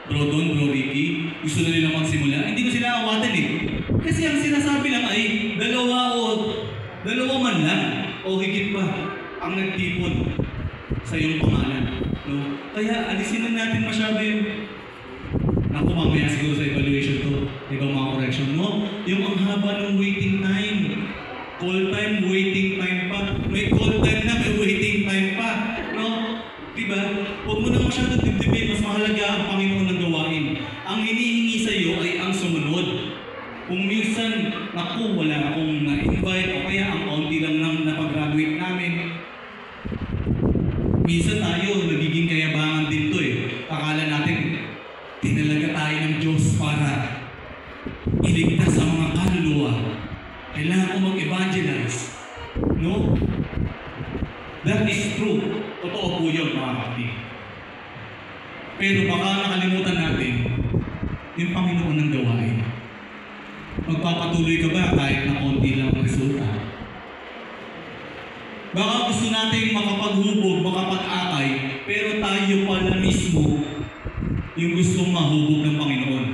Bro Don, Bro Ricky, gusto na nilang magsimula, hindi ko sila awatan eh. Kasi ang sinasabi lang ay, 2 man lang, o higit pa, ang nagtipon sa iyong pangalan. No? Kaya alisin na natin masyado yung naku, mamaya siguro sa evaluation to, ibang mga correction mo. Yung ang haba ng waiting time. Call time, waiting time pa. May call time na, may waiting time pa. No? Diba? Huwag mo na masyado dibdibin. Mas mahalaga ang Panginoon ng gawain. Ang hinihingi sa iyo ay ang sumunod. Kung minsan, naku, wala akong na-invite o kaya ang kaunti lang nang napag-graduate namin, minsan tayo, nagiging kayabangan din to eh. Akala natin, tinalaga tayo ng Diyos para iligtas sa mga kaluluwa. Kailangan ko mag-evangelize. No? That is true. Totoo po yun, mga kapatid. Pero baka nakalimutan natin yung Panginoon ng gawain. Magpapatuloy ka ba kahit na konti lang ang resulta? Baka gusto natin makapaghubog, makapag-akay, pero tayo pala mismo yung gustong mahubog ng Panginoon.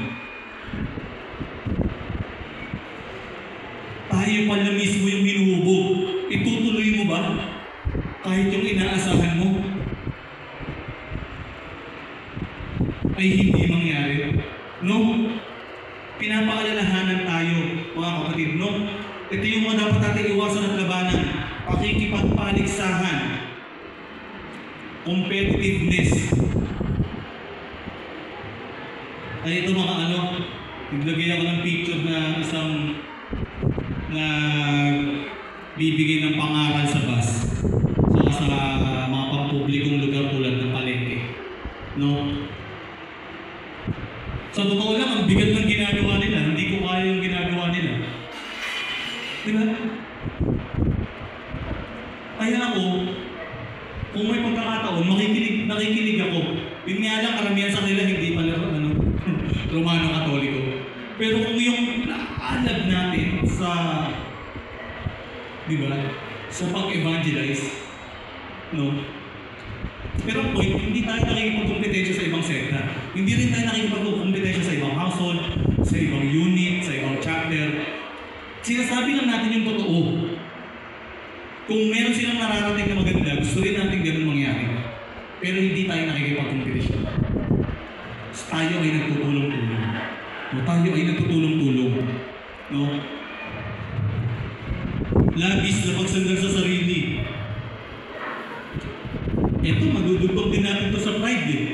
Tayo pala mismo yung hinuhubog. Itutuloy mo ba? Kahit yung inaasahan mo ay hindi mangyari. No? Pinapaalalahanan tayo, mga kapatid. No? Ito yung mga dapat natin iwasan at labanan. Pakikipagpaligsahan. Competitiveness. Ay ito mga naglagay ako ng picture na isang na bibigay ng pangaral sa bus. So sa mga pampublikong lugar tulad ng palengke. No? Sa totoo lang, ang bigat ng ginagawa nila. Hindi ko kaya yung ginagawa nila. Diba? Kaya ako, kung may pagkakataon, nakikinig ako. Yun nga lang, karamihan sa kanila hindi pala Romano-Katoliko. Pero kung yung naalag natin sa, di ba, sa pag-evangelize, no? Pero point, hindi tayo nakikipagkompetensya sa ibang sekta. Hindi rin tayo nakikipagkompetensya sa ibang household, sa ibang unit, sa ibang chapter. Sinasabi lang natin yung totoo. Kung meron silang nararating na maganda, gusto rin natin ganun mangyari. Pero hindi tayo nakikipagkompetensya. Tayo ay nagtutulong-tulong. No, tayo ay nagtutulong-tulong. No? Labis na pagsandal sa sarili. Ito, magdudugtong din natin to sa pride eh.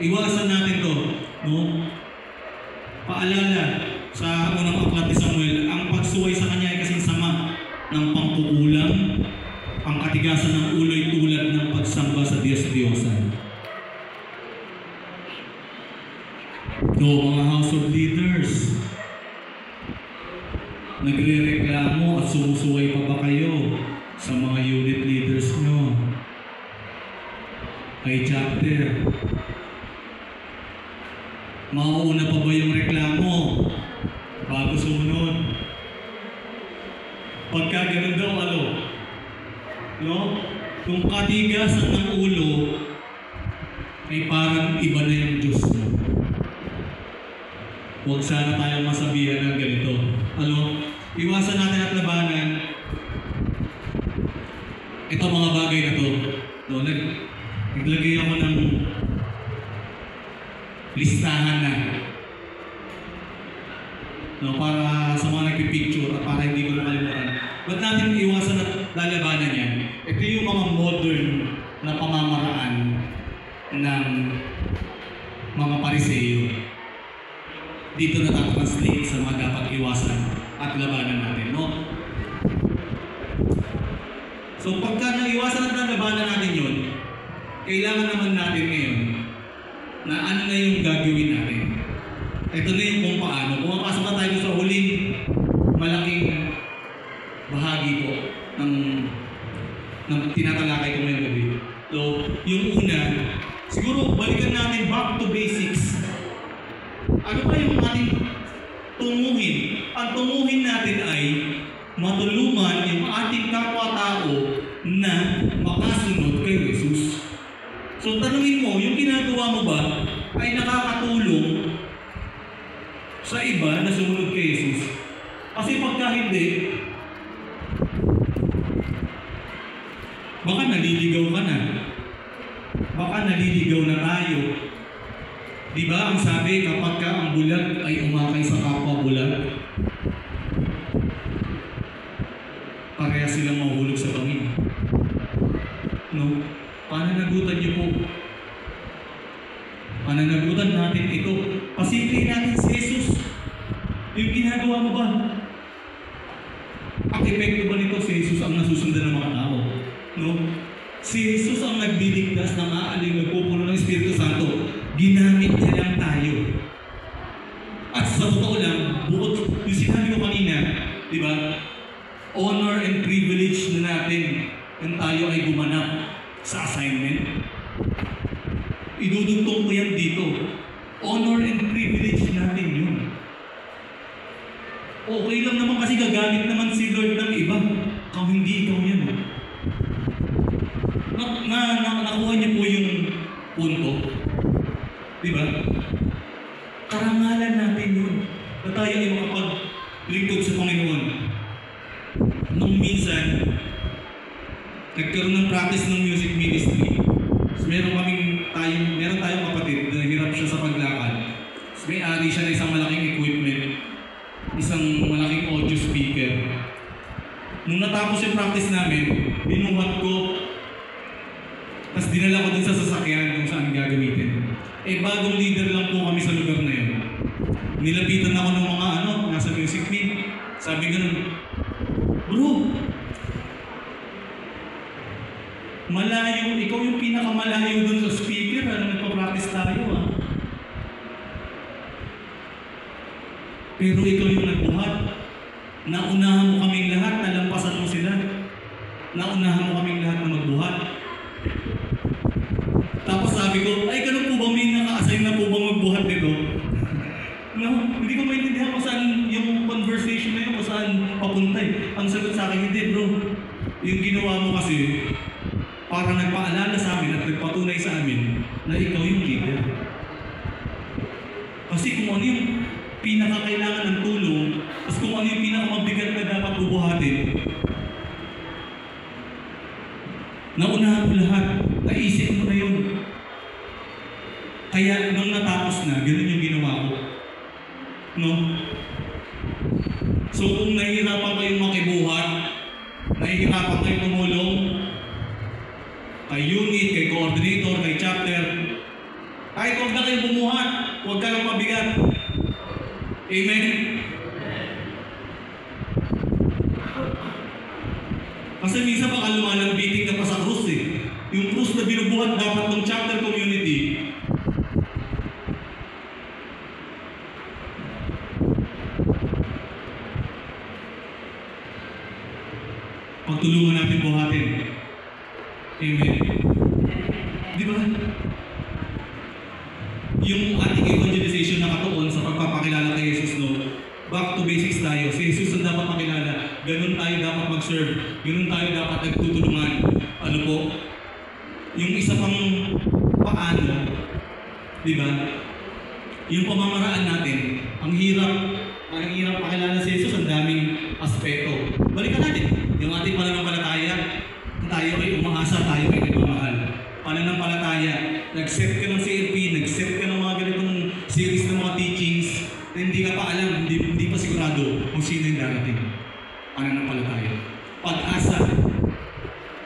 Iwasan natin to. No? Paalala sa unang aklat ni Samuel, ang pagsuway sa kanya ay kasing sama ng pangkukulang, ang katigasan ng ulo ay tulad ng pagsamba sa Diyos-Diyosan. So, mga household leaders, nagre-reklamo at sumusuway pa ba kayo sa mga unit leaders nyo? Kay chapter. Mauuna pa ba yung reklamo bago sumunod? Pagka ganun daw, no? Kung katigasan ng ulo, ay parang iba na yung Diyos mo. Huwag sana tayong masabihan ng ganito. Iwasan natin at labanan ito mga bagay na to. No, naglagay ako ng listahan na. No, para sa mga nagpipicture at para hindi ko nakalimutan. Ba't natin iwasan at lalabanan yan? Ito yung mga modern na pamamaraan ng mga Pariseo. Dito natatranslate sa mga dapat iwasan at labanan natin, no? So pagka naiwasan at labanan natin yun, kailangan naman natin ngayon na ano na yung gagawin natin. Ito na yung kung paano. Pumapasok na tayo sa huling malaking bahagi po ng tinatalakay ko ngayong gabi. So, yung una, siguro balikan natin back to basics. Ano ba yung ating tunguhin? Ang tunguhin natin ay matulungan yung ating kapwa-tao na makasunod kay Jesus. So tanungin mo, yung ginagawa mo ba ay nakakatulong sa iba na sumunod kay Jesus? Kasi pagka hindi, baka naliligaw ka na. Baka naliligaw na tayo. Diba ang sabi, kapag ka ang bulag ay umakay sa kapwa bulag, pareha silang mahuhulog sa bangin. No? Pananagutan niyo po. Pananagutan natin ito. Pasimple natin si Jesus. Yung ginagawa mo ba? Ang epekto ba nito si Jesus ang nasusundan ng mga tao? No? Si Jesus ang nagdiligtas ng aaling nagpupuno ng Espiritu Santo. Ginamit niya lang tayo. At sa totoo lang, bukod yung sinabi ko kanina, di ba? Honor and privilege na natin yung tayo ay gumanap sa assignment. Idudugtong ko yan dito. Honor and privilege natin yun. Okay lang naman kasi gagamit naman si Lord ng iba. Kung hindi ikaw yan. Nakuha niyo po yung punto. Diba? Karangalan natin yun. Na tayo ay makapaglingkod sa Panginoon. Nung minsan, nagkaroon ng practice ng music ministry. So, meron tayong kapatid na hirap siya sa paglakad. So, may-ari siya ng isang malaking equipment, isang malaking audio speaker. Nung natapos yung practice namin, binuhat ko, tapos dinala ko dun sa sasakyan kung saan gagamitin. Bagong leader lang po kami sa lugar na yun. Nilapitan ako ng mga nasa music meet. Sabi ganun, bro, malayo, ikaw yung pinakamalayo dun sa speaker, nagpa-practice tayo Pero ikaw yung nagbuhat. Naunahan mo kaming lahat, nalampasan mo sila. Naunahan mo kaming lahat na magbuhat. Tapos sabi ko, ay ganun po ba may naka-assign na po bang magbuhat dito? No, hindi ko maintindihan kung saan yung conversation na yun, kung saan papunta Ang sagot sa akin, hindi bro. Yung ginawa mo kasi, para nagpaalala sa amin at nagpatunay sa amin na ikaw yung leader. Kasi kung ano yung pinakakailangan ng tulong, tapos kung ano yung pinakamabigat na dapat bubuhatin, naunahan mo lahat, naisip mo na yun. Kaya nung natapos na, ganoon yung ginawa ko. No? So kung nahihirapan kayong makibuhat, nahihirapan kayong tumulong, kay unit, kay coordinator, kay chapter, kahit huwag na kayong bumuhat, huwag ka lang mabigat. Amen? Kasi minsan baka lumalambitin ka pa sa krus Yung krus na binubuhat dapat ng chapter community, pagtulungan natin buhatin. Amen. Di ba? Yung ating evangelization na katuon sa pagpapakilala kay Jesus, back to basics tayo. Si Jesus ang dapat makilala. Ganun tayo dapat mag-serve. Ganun tayo dapat nagtutulungan. Yung isa pang paano, di ba? Yung pamamaraan natin, ang hirap pakilala si Jesus, ang daming aspeto. Balikan natin. Yung ating pananampalataya, tayo ay umaasa, tayo ay nagmamahal. Pananampalataya, nag-set ka ng CLP, nag-set ka ng mga ganitong series ng mga teachings na hindi ka pa alam, hindi pa sigurado kung sino yung darating. Pananampalataya. Pag-asa.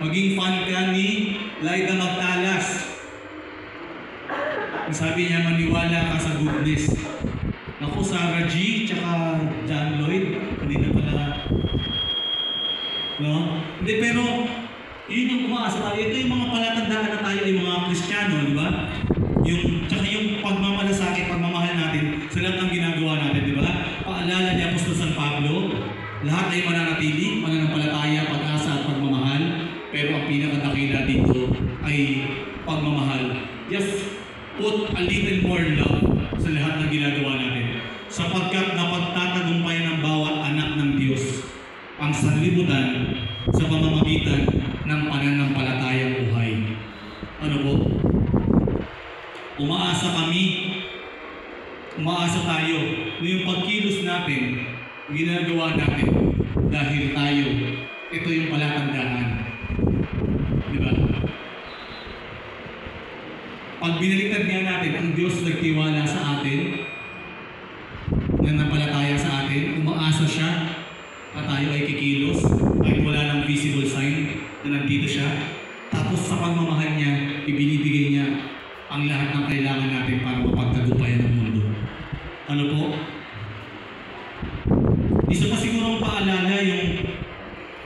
Maging fan ka ni Laida Magtalas. Sabi niya, maniwala ka sa goodness. Naku, Sarah G, tsaka John Lloyd, hindi na pala. No? Hindi, pero yun yung umaasa tayo. Ito yung mga palatandaan na tayo ay mga Kristiyano, di ba? Tsaka yung pagmamalasakit, pagmamahal natin sa lahat ng ginagawa natin, di ba? Paalala ni Apostol San Pablo, lahat ay mananatili, mananampalataya, pag-asa at pagmamahal. Pero ang pinakadakila dito ay pagmamahal. Just put a little more love sa lahat ng ginagawa natin. Sapagkat napagtatagumpayan ng bawat anak ng Diyos ang sanlibutan sa pamamagitan ng pananampalatayang buhay. Ano po? Umaasa tayo na yung pagkilos natin, ginagawa natin dahil tayo, ito yung palatandaan. Di ba? Pag binaliktad nga natin, ang Diyos nagtiwala sa atin, nanampalataya sa atin, umaasa siya, at tayo ay kikilos, kahit wala ng visible sign na nandito siya. Tapos sa pagmamahal niya, ibinibigay niya ang lahat ng kailangan natin para mapagtagumpayan ng mundo. Ano po? Isa pa siguro paalala yung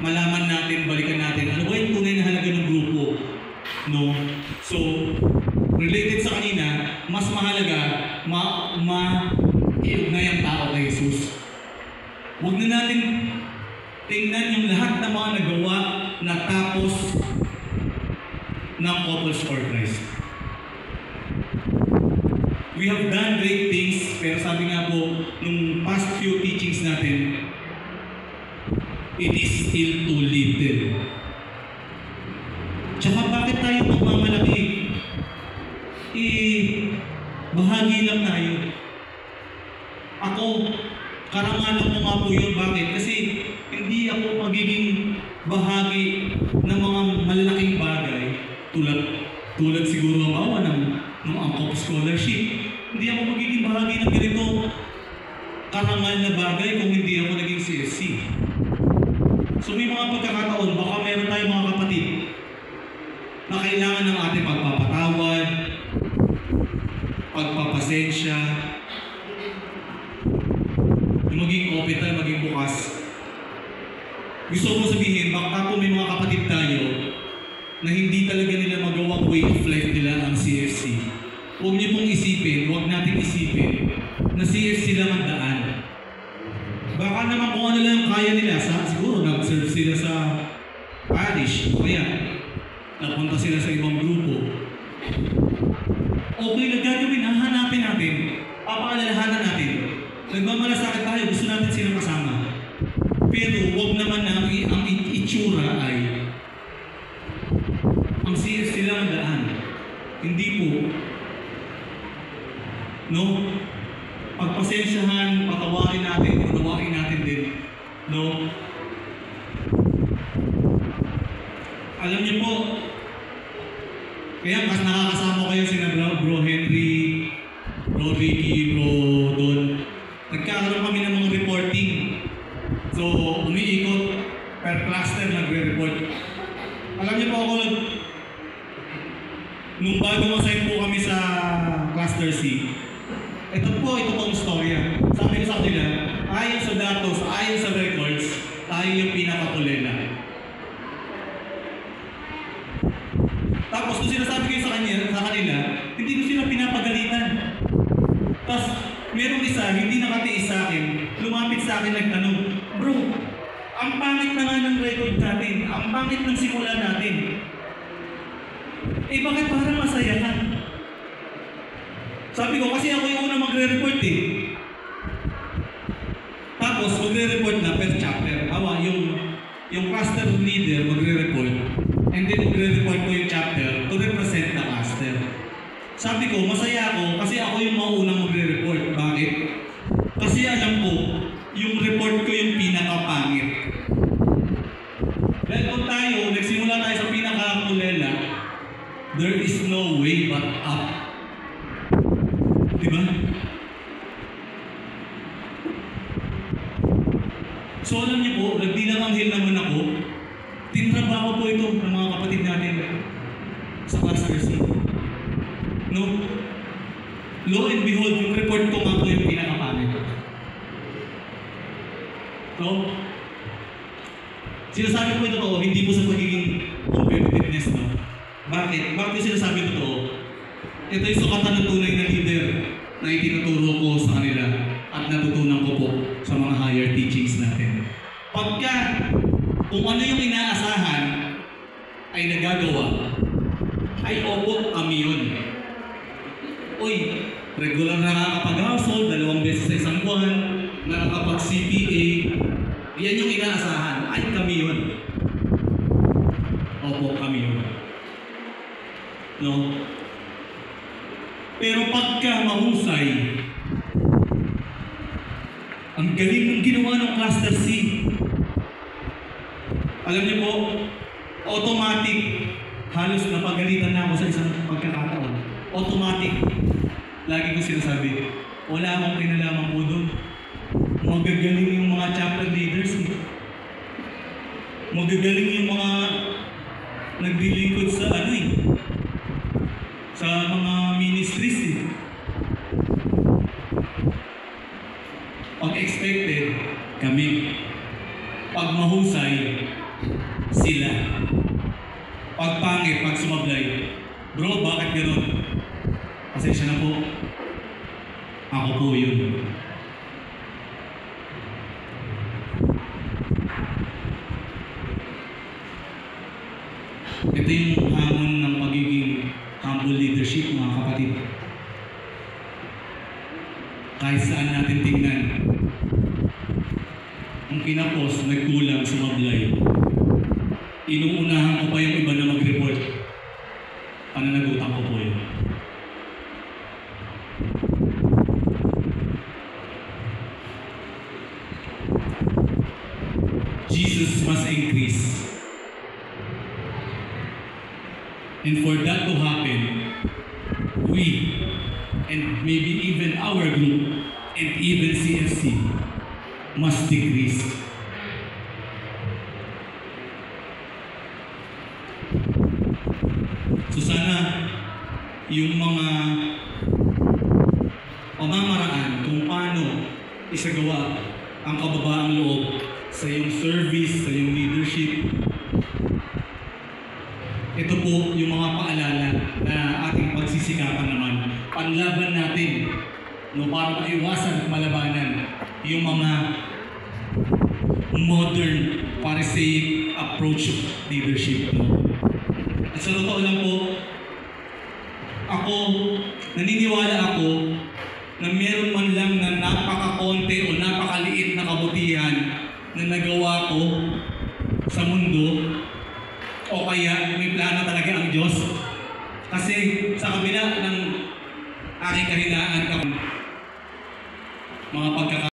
malaman natin, balikan natin, ano ba yung tunay na halaga ng grupo? No? So, related sa kanina, mas mahalaga, i-ugnay ang tao kay Jesus. Huwag na natin tingnan yung lahat ng mga nagawa na tapos ng Couples for Christ. We have done great things, pero sabi nga po, nung past few teachings natin, it is still too little. Tsaka bakit tayo magmamalaki? Bahagi lang tayo. Ako, karangalan ko nga po yun. Bakit? Kasi hindi ako magiging bahagi ng mga malalaking bagay tulad siguro ng Angkop Scholarship. Hindi ako magiging bahagi ng ganito karangal na bagay kung hindi ako naging CSC. So may mga pagkakataon, baka meron tayong mga kapatid na kailangan ng ating pagpapatawad, pagpapasensya, yung maging open tayo, maging bukas. Gusto ko sabihin, baka po may mga kapatid tayo na hindi talaga nila magawang way of life nila ang CFC. Huwag niyo pong isipin, huwag natin isipin na CFC lang ang daan. Baka naman kung ano lang kaya nila, siguro nag-serve sila sa parish, o kaya napunta sila sa ibang grupo. Okay na gagawin, hahanapin natin, papaalalahanan natin. Nagmamalasakit tayo, gusto natin silang kasama. Pero huwag naman na ang itsura ay ang CFC lang ang daan. Hindi po. No? Pagpasensyahan, patawarin natin, patawarin natin din. No? Alam niyo po, kaya nakakasama kayo sina Bro Henry, Bro Ricky, Bro Don. Nagkakaroon kami ng mga reporting. So, umiikot per cluster nagre-report. Alam niyo po ako, nung bago masayang po kami sa Cluster C, ito po ang storya. Sabi ko sa kanila, ayon sa datos, ayon sa records, tayo yung pinakakulela. Tapos, nung sinasabi ko sa kanila, hindi ko sila pinapagalitan. Tapos, merong isa, hindi nakatiis sa akin, lumapit sa akin nagtanong, bro, ang pangit na nga ng record natin, ang pangit ng simula natin. Bakit parang masaya ka? Sabi ko, kasi ako yung unang magre-report eh. Tapos, magre-report na per chapter. Hawa, yung cluster leader magre-report, and then magre-report ko yung chapter to represent the cluster. Sabi ko, masaya ako kasi ako yung maunang magre-report. Bakit? Kasi alam ko, yung report ko yung pinakapangit. Dahil kung tayo, nagsimula tayo sa pinakakulela, there is no way but up. Diba? So alam niyo po, nagdilang-anghel naman ako, tinrabaho po ito ng mga kapatid natin sa Cluster C. No? Lo and behold, yung report ko nga po yung pinakapangit. No? Sinasabi ko ito totoo, hindi po sa pagiging competitiveness, no? Bakit? Bakit yung sinasabi totoo? Ito yung sukatan ng tunay na leader na itinuturo ko sa kanila at natutunan ko po sa mga higher teachings natin. Pagka kung ano yung inaasahan ay nagagawa, ay opo, kami yun. Uy, regular na nakakapag-household, 2 beses sa isang buwan, nakakapag-CPA, yan yung inaasahan, ay kami yun. Opo, kami yun. No? Pero pagka mahusay, ang galing ng ginawa ng Cluster C. Alam niyo po, automatic, halos napagalitan na ako sa isang pagkakataon. Automatic. Lagi ko sinasabi, wala akong kinalaman po doon. Magagaling yung mga chapter leaders. Magagaling yung mga naglilingkod sa sa mga ministries eh. Pag expected, kami. Pag mahusay, sila. Pag pangit, pag sumablay, bro, bakit gano'n? Pasensya na po. Ako po yun. Ito yung hamon ng pagiging humble leadership, mga kapatid. kahit saan natin tingnan. Ang kinapos, nagkulang, sumablay. Inuunahan ko pa yung iba na mag-report. Pananagutan ko po yun. Jesus must increase. And for that to happen, we, and maybe even our group, and even CFC, must decrease. So sana, yung mga pamamaraan kung paano isagawa ang kababaang loob sa iyong service, sa iyong leadership, ito po yung mga paalala na ating pagsisikapan naman. Panlaban natin, no, para maiwasan at malabanan yung mga modern Pharisaic approach of leadership. No? At sa totoo lang po, naniniwala ako na meron man lang na napaka-konti o napakaliit na kabutihan na nagawa ko sa mundo, o kaya may plano talaga ang Diyos. Kasi sa kabila ng aking kahinaan, mga pagkakataon,